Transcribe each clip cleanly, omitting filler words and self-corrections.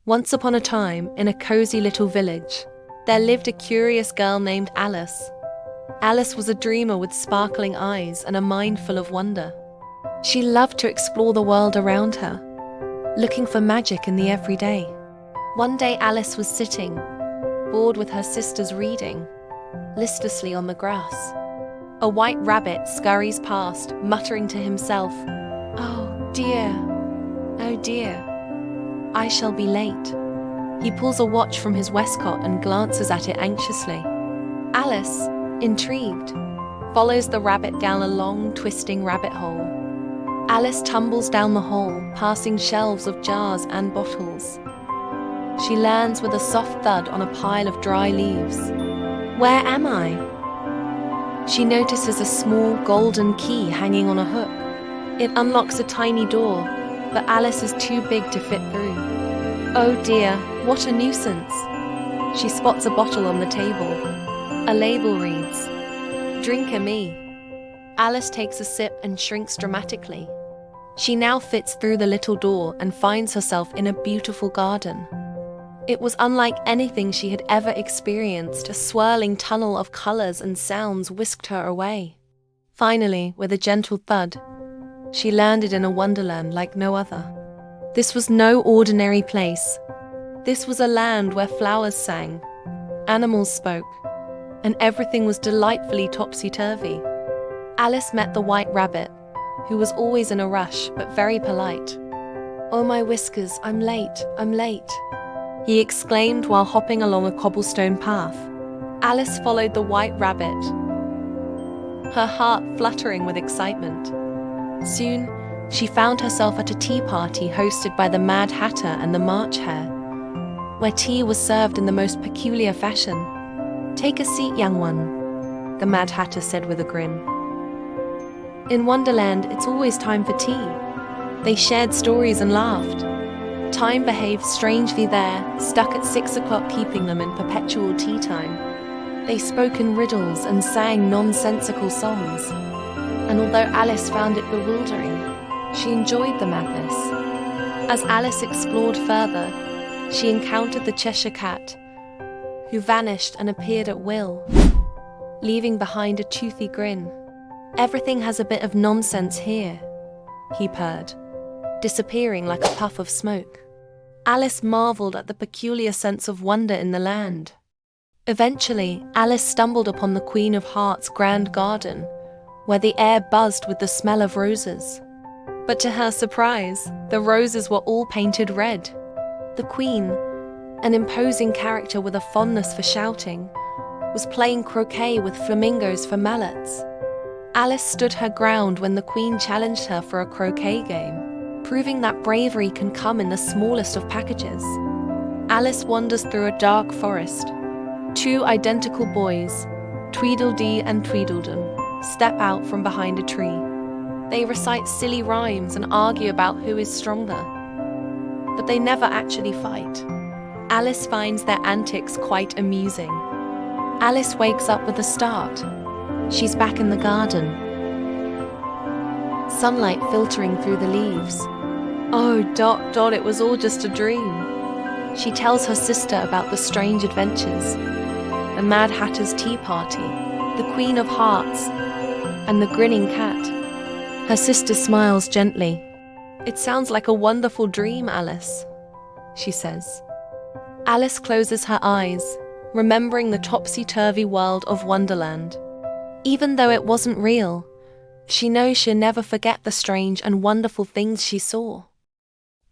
Once upon a time, in a cozy little village, there lived a curious girl named Alice. Alice was a dreamer with sparkling eyes and a mind full of wonder. She loved to explore the world around her, looking for magic in the everyday. One day Alice was sitting, bored with her sisters reading, listlessly on the grass. A white rabbit scurries past, muttering to himself, oh dear, I shall be late." He pulls a watch from his waistcoat and glances at it anxiously. Alice, intrigued, follows the rabbit down a long, twisting rabbit hole. Alice tumbles down the hole, passing shelves of jars and bottles. She lands with a soft thud on a pile of dry leaves. Where am I? She notices a small golden key hanging on a hook. It unlocks a tiny door, but Alice is too big to fit through. Oh dear, what a nuisance. She spots a bottle on the table. A label reads, "Drink-a-me." Alice takes a sip and shrinks dramatically. She now fits through the little door and finds herself in a beautiful garden. It was unlike anything she had ever experienced. A swirling tunnel of colors and sounds whisked her away. Finally, with a gentle thud, she landed in a wonderland like no other. This was no ordinary place. This was a land where flowers sang, animals spoke, and everything was delightfully topsy-turvy. Alice met the white rabbit, who was always in a rush but very polite. "Oh my whiskers, I'm late," he exclaimed while hopping along a cobblestone path. Alice followed the white rabbit, her heart fluttering with excitement. Soon, she found herself at a tea party hosted by the Mad Hatter and the March Hare, where tea was served in the most peculiar fashion. "Take a seat, young one," the Mad Hatter said with a grin. In Wonderland, it's always time for tea. They shared stories and laughed. Time behaved strangely there, stuck at 6 o'clock, keeping them in perpetual tea time. They spoke in riddles and sang nonsensical songs. And although Alice found it bewildering, she enjoyed the madness. As Alice explored further, she encountered the Cheshire Cat, who vanished and appeared at will, leaving behind a toothy grin. "Everything has a bit of nonsense here," he purred, disappearing like a puff of smoke. Alice marveled at the peculiar sense of wonder in the land. Eventually, Alice stumbled upon the Queen of Hearts' grand garden, where the air buzzed with the smell of roses. But to her surprise, the roses were all painted red. The Queen, an imposing character with a fondness for shouting, was playing croquet with flamingos for mallets. Alice stood her ground when the Queen challenged her for a croquet game, proving that bravery can come in the smallest of packages. Alice wanders through a dark forest. Two identical boys, Tweedledee and Tweedledum, step out from behind a tree. They recite silly rhymes and argue about who is stronger, but they never actually fight. Alice finds their antics quite amusing. Alice wakes up with a start. She's back in the garden, sunlight filtering through the leaves. "Oh, Dot, it was all just a dream." She tells her sister about the strange adventures, the Mad Hatter's tea party, the Queen of Hearts, and the grinning cat. Her sister smiles gently. "It sounds like a wonderful dream, Alice," she says. Alice closes her eyes, remembering the topsy-turvy world of Wonderland. Even though it wasn't real, she knows she'll never forget the strange and wonderful things she saw.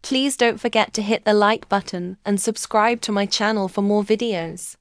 Please don't forget to hit the like button and subscribe to my channel for more videos.